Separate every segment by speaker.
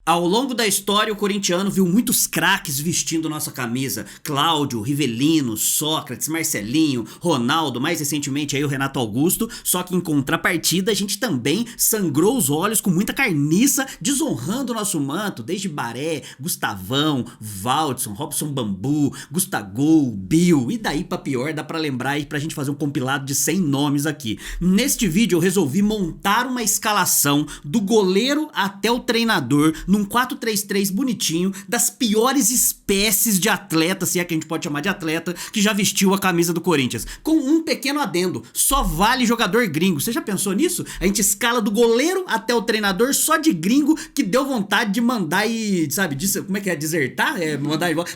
Speaker 1: Ao longo da história, o corintiano viu muitos craques vestindo nossa camisa. Cláudio, Rivelino, Sócrates, Marcelinho, Ronaldo, mais recentemente aí o Renato Augusto. Só que em contrapartida, a gente também sangrou os olhos com muita carniça, desonrando o nosso manto. Desde Baré, Gustavão, Valdson, Robson Bambu, Gustagol, Bill. E daí pra pior, dá pra lembrar aí pra gente fazer um compilado de 100 nomes aqui. Neste vídeo eu resolvi montar uma escalação do goleiro até o treinador num 4-3-3 bonitinho, das piores espécies de atleta, se é que a gente pode chamar de atleta, que já vestiu a camisa do Corinthians. Com um pequeno adendo: só vale jogador gringo. Você já pensou nisso? A gente escala do goleiro até o treinador só de gringo que deu vontade de mandar e, sabe, como é que é? Desertar? Mandar embora,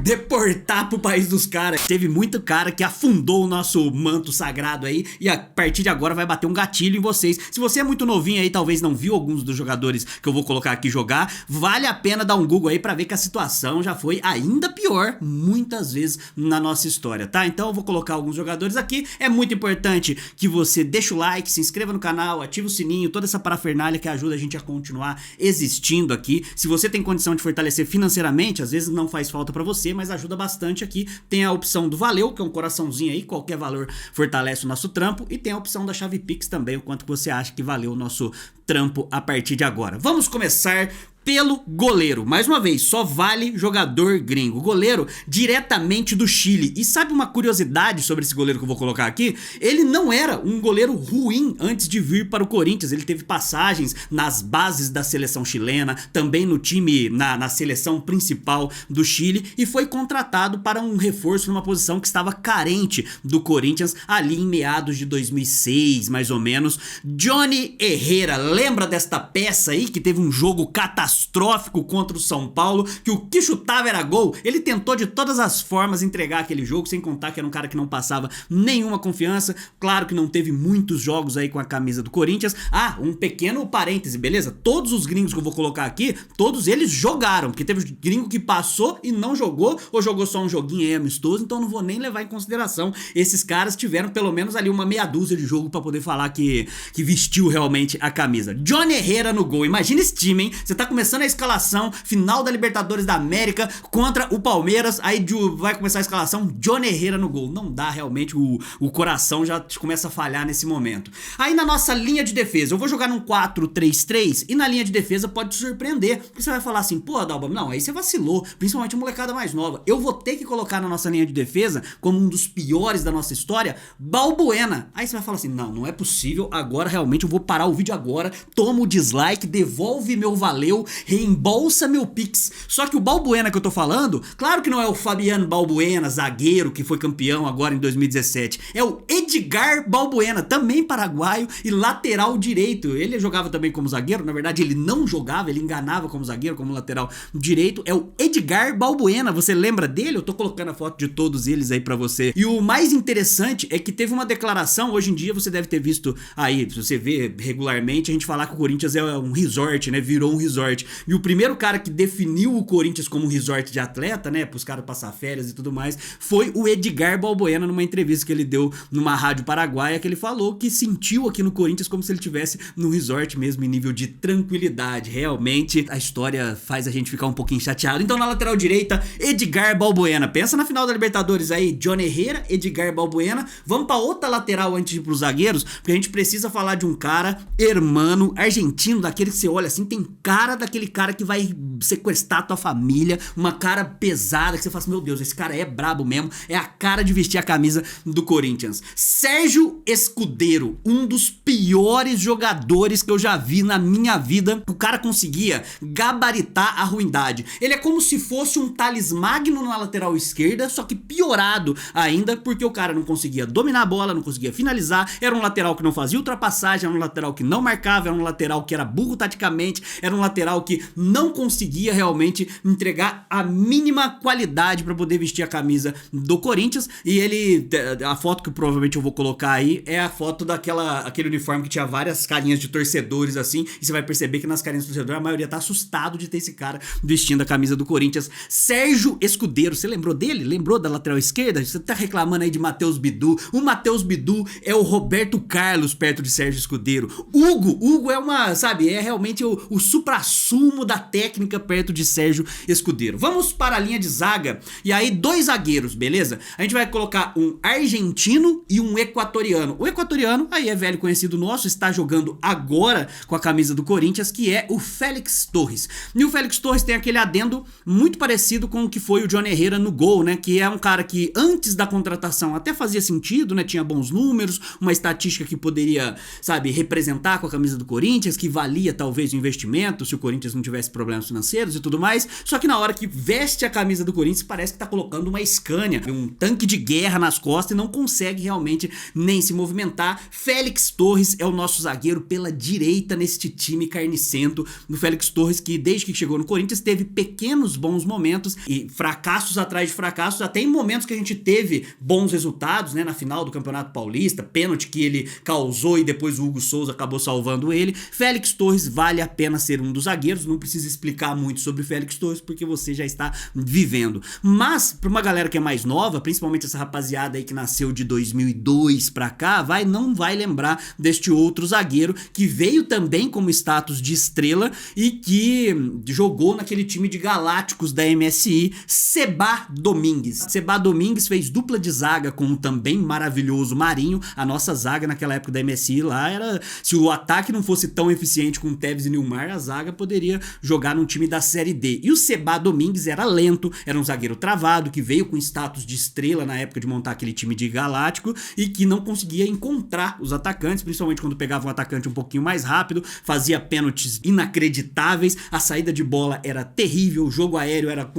Speaker 1: deportar pro país dos caras. Teve muito cara que afundou o nosso manto sagrado aí e a partir de agora vai bater um gatilho em vocês. Se você é muito novinho aí, talvez não viu alguns dos jogadores que eu vou colocar aqui jogar, vale a pena dar um Google aí pra ver que a situação já foi ainda pior muitas vezes na nossa história, tá? Então eu vou colocar alguns jogadores aqui. É muito importante que você deixe o like, se inscreva no canal, ative o sininho, toda essa parafernália que ajuda a gente a continuar existindo aqui. Se você tem condição de fortalecer financeiramente, às vezes não faz falta pra você, mas ajuda bastante aqui. Tem a opção do Valeu, que é um coraçãozinho aí, qualquer valor fortalece o nosso trampo, e tem a opção da chave Pix também, o quanto que você acha que valeu o nosso trampo a partir de agora. Vamos começar pelo goleiro. Mais uma vez, só vale jogador gringo. Goleiro diretamente do Chile. E sabe uma curiosidade sobre esse goleiro que eu vou colocar aqui? Ele não era um goleiro ruim antes de vir para o Corinthians. Ele teve passagens nas bases da seleção chilena, também no time, na seleção principal do Chile, e foi contratado para um reforço numa posição que estava carente do Corinthians ali em meados de 2006, mais ou menos. Johnny Herrera. Lembra desta peça aí que teve um jogo catastrófico contra o São Paulo, que o que chutava era gol? Ele tentou de todas as formas entregar aquele jogo, sem contar que era um cara que não passava nenhuma confiança. Claro que não teve muitos jogos aí com a camisa do Corinthians. Ah, um pequeno parêntese, beleza? Todos os gringos que eu vou colocar aqui, todos eles jogaram, porque teve gringo que passou e não jogou, ou jogou só um joguinho aí amistoso, então não vou nem levar em consideração. Esses caras tiveram pelo menos ali uma meia dúzia de jogo pra poder falar que vestiu realmente a camisa. Johnny Herrera no gol. Imagina esse time, hein? Você tá começando a escalação, final da Libertadores da América contra o Palmeiras, aí vai começar a escalação, Johnny Herrera no gol. Não dá, realmente, o coração já começa a falhar nesse momento. Aí na nossa linha de defesa, eu vou jogar num 4-3-3 e na linha de defesa pode te surpreender, porque você vai falar assim: pô, Adalba, não, aí você vacilou, principalmente a molecada mais nova. Eu vou ter que colocar na nossa linha de defesa, como um dos piores da nossa história, Balbuena. Aí você vai falar assim: não é possível, agora realmente eu vou parar o vídeo agora, toma o dislike, devolve meu valeu, reembolsa meu Pix. Só que o Balbuena que eu tô falando, claro que não é o Fabiano Balbuena, zagueiro, que foi campeão agora em 2017. É o Edgar Balbuena, também paraguaio e lateral direito. Ele jogava também como zagueiro, na verdade ele não jogava, ele enganava como zagueiro, como lateral direito. É o Edgar Balbuena, você lembra dele? Eu tô colocando a foto de todos eles aí pra você. E o mais interessante é que teve uma declaração, hoje em dia você deve ter visto aí, se você vê regularmente, a gente falar que o Corinthians é um resort, né? Virou um resort. E o primeiro cara que definiu o Corinthians como um resort de atleta, né, pros caras passar férias e tudo mais, foi o Edgar Balbuena, numa entrevista que ele deu numa rádio paraguaia, que ele falou que sentiu aqui no Corinthians como se ele tivesse num resort mesmo, em nível de tranquilidade. Realmente, a história faz a gente ficar um pouquinho chateado. Então, na lateral direita, Edgar Balbuena. Pensa na final da Libertadores aí, Johnny Herrera, Edgar Balbuena. Vamos pra outra lateral antes de ir pros zagueiros, porque a gente precisa falar de um cara, hermano, argentino, daquele que você olha assim, tem cara daquele cara que vai sequestrar tua família, uma cara pesada, que você fala assim: meu Deus, esse cara é brabo mesmo, é a cara de vestir a camisa do Corinthians. Sérgio Escudeiro, um dos piores jogadores que eu já vi na minha vida. O cara conseguia gabaritar a ruindade. Ele é como se fosse um Thales Magno na lateral esquerda, só que piorado ainda, porque o cara não conseguia dominar a bola, não conseguia finalizar, era um lateral que não fazia ultrapassagem, era um lateral que não marcava, era um lateral que era burro taticamente, era um lateral que não conseguia realmente entregar a mínima qualidade para poder vestir a camisa do Corinthians. E ele, a foto que provavelmente eu vou colocar aí é a foto aquele uniforme que tinha várias carinhas de torcedores assim, e você vai perceber que nas carinhas de torcedor a maioria tá assustado de ter esse cara vestindo a camisa do Corinthians. Sérgio Escudeiro, você lembrou dele? Lembrou da lateral esquerda? Você tá reclamando aí de Matheus Bidu. O Matheus Bidu é o Roberto Carlos perto de Sérgio Escudeiro. Hugo é uma, sabe, é realmente o supra-sumo supra-sumo da técnica perto de Sérgio Escudeiro. Vamos para a linha de zaga, e aí 2 zagueiros, beleza? A gente vai colocar um argentino e um equatoriano. O equatoriano, aí é velho conhecido nosso, está jogando agora com a camisa do Corinthians, que é o Félix Torres. E o Félix Torres tem aquele adendo muito parecido com o que foi o Johnny Herrera no gol, né? Que é um cara que antes da contratação até fazia sentido, né? Tinha bons números, uma estatística que poderia, sabe, representar com a camisa do Corinthians, que valia talvez o investimento se o Corinthians não tivesse problemas financeiros e tudo mais. Só que na hora que veste a camisa do Corinthians parece que tá colocando uma Scania, um tanque de guerra nas costas, e não consegue realmente nem se movimentar. Félix Torres é o nosso zagueiro pela direita neste time carnicento do Félix Torres, que desde que chegou no Corinthians teve pequenos bons momentos e fracassos atrás de fracassos, até em momentos que a gente teve bons resultados, né, na final do Campeonato Paulista, pênalti que ele causou e depois o Hugo Souza acabou salvando ele. Félix Torres vale a pena ser um dos zagueiros, não precisa explicar muito sobre Félix Torres porque você já está vivendo. Mas para uma galera que é mais nova, principalmente essa rapaziada aí que nasceu de 2002 pra cá, não vai lembrar deste outro zagueiro que veio também como status de estrela e que jogou naquele time de galácticos da MSI, Sebá Domingues. Sebá Domingues fez dupla de zaga com o também maravilhoso Marinho. A nossa zaga naquela época da MSI lá era, se o ataque não fosse tão eficiente com Tevez e Nilmar, a zaga poderia jogar num time da Série D. E o Sebá Domingues era lento, era um zagueiro travado, que veio com status de estrela na época de montar aquele time de galáctico e que não conseguia encontrar os atacantes, principalmente quando pegava um atacante um pouquinho mais rápido, fazia pênaltis inacreditáveis, a saída de bola era terrível, o jogo aéreo era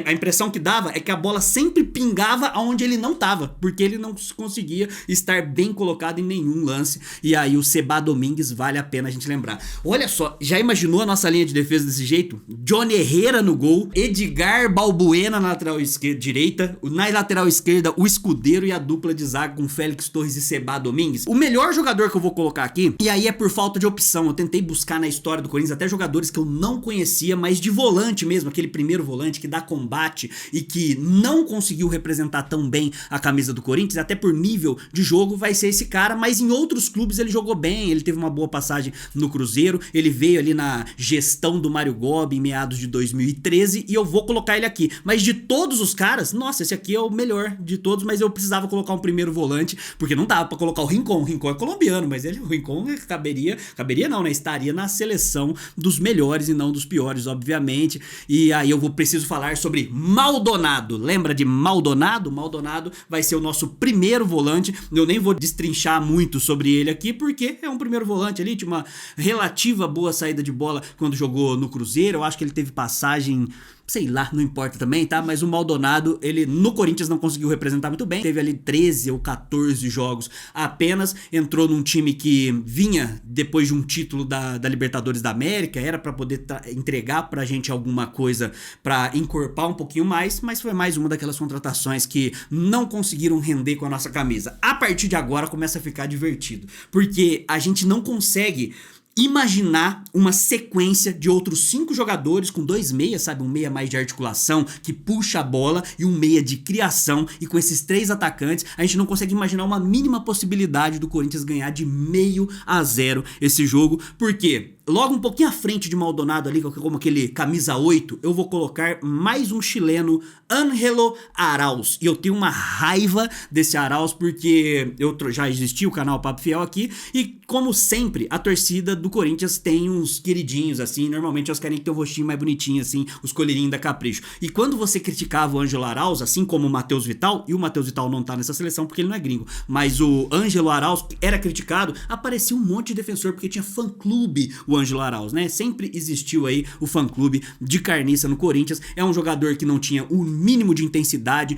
Speaker 1: a impressão que dava é que a bola sempre pingava aonde ele não tava, porque ele não conseguia estar bem colocado em nenhum lance. E aí o Sebá Domingues vale a pena a gente lembrar. Olha só, já imaginou a nossa linha de defesa desse jeito? Johnny Herrera no gol, Edgar Balbuena na lateral direita, na lateral esquerda o Escudeiro e a dupla de zaga com Félix Torres e Sebá Domingues. O melhor jogador que eu vou colocar aqui, e aí é por falta de opção, eu tentei buscar na história do Corinthians até jogadores que eu não conhecia, mas de volante mesmo, aquele primeiro volante que dá combate e que não conseguiu representar tão bem a camisa do Corinthians, até por nível de jogo vai ser esse cara, mas em outros clubes ele jogou bem, ele teve uma boa passagem no Cruzeiro, ele veio ali na gestão do Mário Gobi em meados de 2013 e eu vou colocar ele aqui. Mas de todos os caras, nossa, esse aqui é o melhor de todos, mas eu precisava colocar um primeiro volante, porque não dava pra colocar o Rincon é colombiano, mas o Rincon caberia não, né, estaria na seleção dos melhores e não dos piores, obviamente. E aí eu preciso falar sobre Maldonado. Lembra de Maldonado? Maldonado vai ser o nosso primeiro volante. Eu nem vou destrinchar muito sobre ele aqui, porque é um primeiro volante ali, tinha uma relativa boa saída de bola quando jogou no Cruzeiro. Eu acho que ele teve passagem, sei lá, não importa também, tá? Mas o Maldonado, ele no Corinthians não conseguiu representar muito bem. Teve ali 13 ou 14 jogos apenas. Entrou num time que vinha depois de um título da Libertadores da América. Era pra poder entregar pra gente alguma coisa pra encorpar um pouquinho mais. Mas foi mais uma daquelas contratações que não conseguiram render com a nossa camisa. A partir de agora começa a ficar divertido. Porque a gente não consegue imaginar uma sequência de outros 5 jogadores com 2 meias, sabe? Um meia mais de articulação, que puxa a bola, e um meia de criação, e com esses 3 atacantes, a gente não consegue imaginar uma mínima possibilidade do Corinthians ganhar de 0,5 esse jogo, porque logo um pouquinho à frente de Maldonado ali, como aquele camisa 8, eu vou colocar mais um chileno, Ángelo Arauz. E eu tenho uma raiva desse Arauz, porque já existia o canal Papo Fiel aqui, e como sempre, a torcida do Corinthians tem uns queridinhos, assim, normalmente os carinhos que tem o rostinho mais bonitinho, assim, os colherinhos da Capricho. E quando você criticava o Ángelo Arauz, assim como o Matheus Vital, e o Matheus Vital não tá nessa seleção porque ele não é gringo, mas o Ángelo Arauz era criticado, aparecia um monte de defensor, porque tinha fã-clube o Ángelo Arauz, né? Sempre existiu aí o fã-clube de carniça no Corinthians. É um jogador que não tinha o mínimo de intensidade,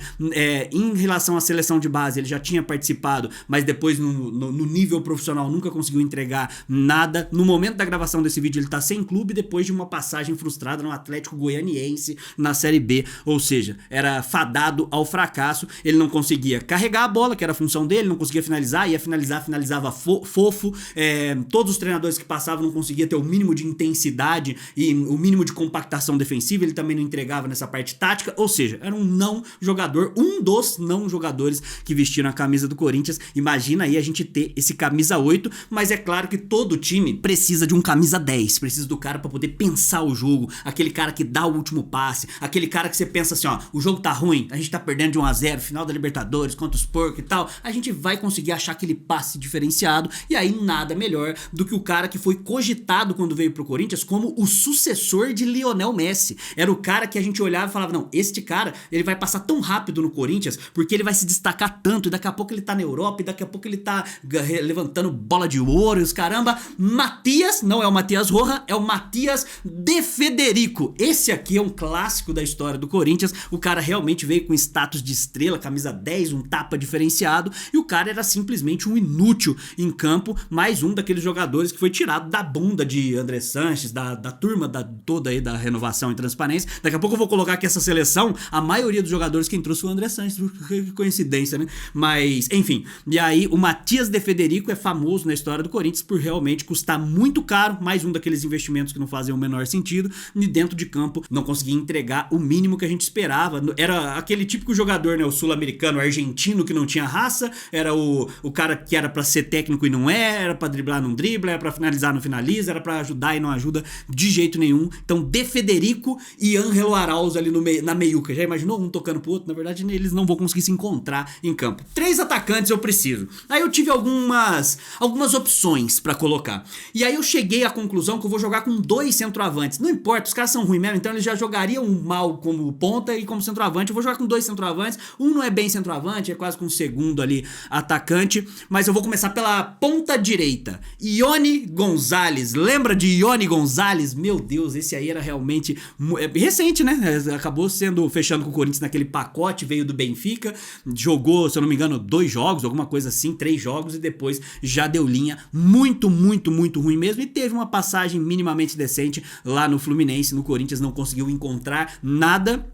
Speaker 1: em relação à seleção de base, ele já tinha participado, mas depois no nível profissional nunca conseguiu entregar nada. No momento da gravação desse vídeo ele tá sem clube, depois de uma passagem frustrada no Atlético Goianiense na Série B, ou seja, era fadado ao fracasso. Ele não conseguia carregar a bola, que era a função dele, não conseguia finalizar, ia finalizar, finalizava fofo, todos os treinadores que passavam não conseguia ter o mínimo de intensidade e o mínimo de compactação defensiva, ele também não entregava nessa parte tática, ou seja, era um não jogador, um dos não jogadores que vestiram a camisa do Corinthians. Imagina aí a gente ter esse camisa 8, mas é claro que todo time precisa de um camisa 10, precisa do cara pra poder pensar o jogo, aquele cara que dá o último passe, aquele cara que você pensa assim, ó, o jogo tá ruim, a gente tá perdendo de 1-0, final da Libertadores, contra os porcos e tal, a gente vai conseguir achar aquele passe diferenciado, e aí nada melhor do que o cara que foi cogitado quando veio pro Corinthians como o sucessor de Lionel Messi. Era o cara que a gente olhava e falava, não, este cara, ele vai passar tão rápido no Corinthians, porque ele vai se destacar tanto, e daqui a pouco ele tá na Europa, e daqui a pouco ele tá levantando bola de ouro, e os caramba. Matias, não é o Matias Roja, é o Matias de Federico. Esse aqui é um clássico da história do Corinthians, o cara realmente veio com status de estrela, camisa 10, um tapa diferenciado, e o cara era simplesmente um inútil em campo, mais um daqueles jogadores que foi tirado da bunda de André Sanches, da turma toda aí da renovação e transparência. Daqui a pouco eu vou colocar aqui essa seleção, a maioria dos jogadores quem trouxe foi o André Sanches, que coincidência, né? Mas, enfim, e aí o Matias de Federico é famoso na história do Corinthians por realmente custar muito caro, mais um daqueles investimentos que não fazem o menor sentido, e dentro de campo não conseguia entregar o mínimo que a gente esperava. Era aquele típico jogador, né, o sul-americano, o argentino que não tinha raça, era o cara que era pra ser técnico e não era pra driblar não dribla, era pra finalizar não finaliza, era pra ajudar e não ajuda de jeito nenhum. Então, De Federico e Ángelo Araújo ali na meiuca, já imaginou um tocando pro outro? Na verdade, eles não vão conseguir se encontrar em campo. 3 atacantes eu preciso. Aí eu tive algumas opções pra colocar. E aí eu cheguei à conclusão que eu vou jogar com 2 centroavantes. Não importa, os caras são ruins mesmo, então eles já jogariam mal como ponta e como centroavante. Eu vou jogar com 2 centroavantes. Um não é bem centroavante, é quase com um segundo ali atacante. Mas eu vou começar pela ponta direita. Ione Gonzalez. Lembra de Ione Gonzalez? Meu Deus, esse aí era realmente recente, né? Acabou fechando com o Corinthians naquele pacote, veio do Benfica, jogou, se eu não me engano, 2 jogos, alguma coisa assim, 3 jogos, e depois já deu linha. Muito ruim mesmo, e teve uma passagem minimamente decente lá no Fluminense. No Corinthians não conseguiu encontrar nada.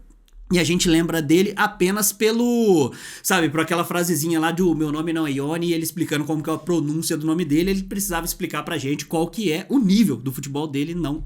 Speaker 1: E a gente lembra dele apenas por aquela frasezinha lá do meu nome não é Ione, e ele explicando como que é a pronúncia do nome dele. Ele precisava explicar pra gente qual que é o nível do futebol dele, não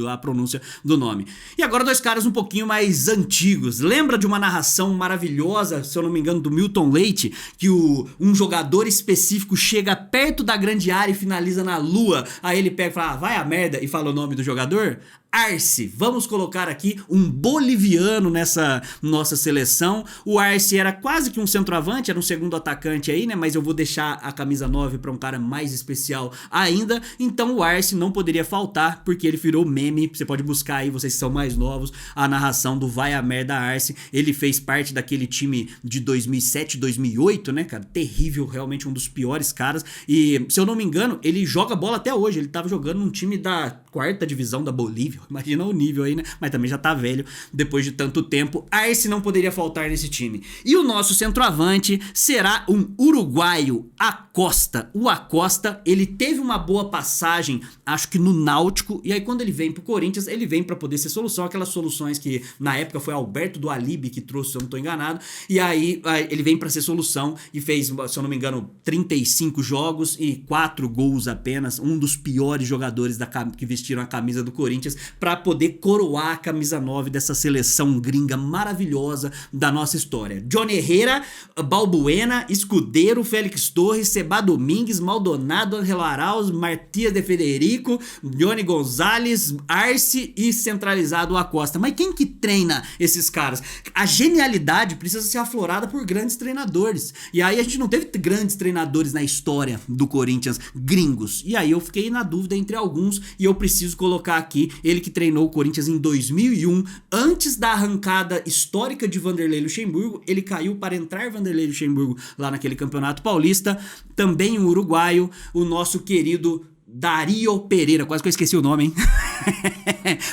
Speaker 1: a pronúncia do nome. E agora 2 caras um pouquinho mais antigos. Lembra de uma narração maravilhosa, se eu não me engano, do Milton Leite, que um jogador específico chega perto da grande área e finaliza na lua, aí ele pega e fala, vai a merda, e fala o nome do jogador? Arce. Vamos colocar aqui um boliviano nessa nossa seleção. O Arce era quase que um centroavante, era um segundo atacante aí, né? Mas eu vou deixar a camisa 9 para um cara mais especial ainda. Então o Arce não poderia faltar, porque ele virou meme. Você pode buscar aí, vocês que são mais novos, a narração do Vai a Merda Arce. Ele fez parte daquele time de 2007, 2008, né, cara? Terrível, realmente um dos piores caras. E, se eu não me engano, ele joga bola até hoje. Ele tava jogando num time da 4ª divisão da Bolívia. Imagina o nível aí, né? Mas também já tá velho depois de tanto tempo. Arce não poderia faltar nesse time. E o nosso centroavante será um uruguaio, Acosta. O Acosta, ele teve uma boa passagem, acho que no Náutico, e aí quando ele vem pro Corinthians, ele vem pra poder ser solução, aquelas soluções que na época foi Alberto do Alibe que trouxe, se eu não tô enganado, e aí ele vem pra ser solução e fez, se eu não me engano, 35 jogos e 4 gols apenas, um dos piores jogadores que vestiram a camisa do Corinthians, para poder coroar a camisa 9 dessa seleção gringa maravilhosa da nossa história. Johnny Herrera, Balbuena, Escudeiro, Félix Torres, Seba Domingues, Maldonado, Ángelo Araújo, Matias de Federico, Johnny Gonzalez, Arce e centralizado o Acosta. Mas quem que treina esses caras? A genialidade precisa ser aflorada por grandes treinadores. E aí a gente não teve grandes treinadores na história do Corinthians gringos. E aí eu fiquei na dúvida entre alguns, e eu preciso colocar aqui ele que treinou o Corinthians em 2001, antes da arrancada histórica de Vanderlei Luxemburgo. Ele caiu para entrar Vanderlei Luxemburgo lá naquele Campeonato Paulista. Também um uruguaio, o nosso querido Dario Pereira, quase que eu esqueci o nome, hein?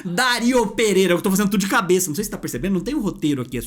Speaker 1: Dario Pereira, eu tô fazendo tudo de cabeça, não sei se tá percebendo, não tem um roteiro aqui,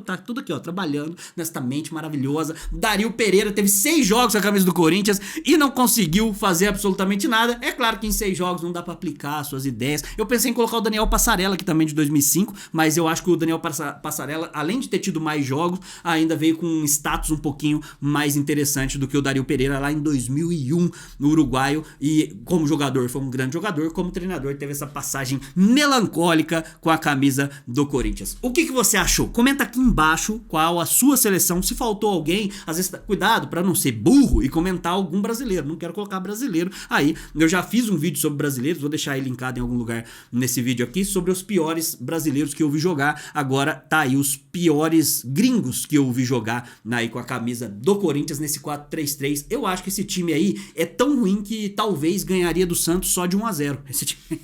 Speaker 1: tá tudo aqui, ó, trabalhando nesta mente maravilhosa. Dario Pereira teve 6 jogos com a camisa do Corinthians e não conseguiu fazer absolutamente nada. É claro que em 6 jogos não dá pra aplicar suas ideias. Eu pensei em colocar o Daniel Passarella aqui também de 2005, mas eu acho que o Daniel Passarella, além de ter tido mais jogos, ainda veio com um status um pouquinho mais interessante do que o Dario Pereira lá em 2001, no uruguaio, e como jogador foi um grande jogador, como treinador teve essa passagem melancólica com a camisa do Corinthians. O que você achou? Comenta aqui embaixo qual a sua seleção, se faltou alguém, às vezes cuidado para não ser burro e comentar algum brasileiro, não quero colocar brasileiro aí, eu já fiz um vídeo sobre brasileiros, vou deixar aí linkado em algum lugar nesse vídeo aqui, sobre os piores brasileiros que eu vi jogar, agora tá aí os piores gringos que eu vi jogar aí com a camisa do Corinthians nesse 4-3-3, eu acho que esse time aí é tão ruim que talvez ganharia do Santos só de 1-0, esse time.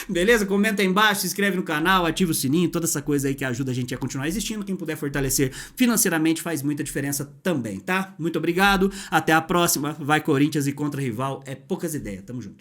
Speaker 1: Beleza? Comenta aí embaixo, se inscreve no canal, ativa o sininho, toda essa coisa aí que ajuda a gente a continuar existindo. Quem puder fortalecer financeiramente faz muita diferença também, tá? Muito obrigado, até a próxima. Vai Corinthians e contra rival é poucas ideias. Tamo junto.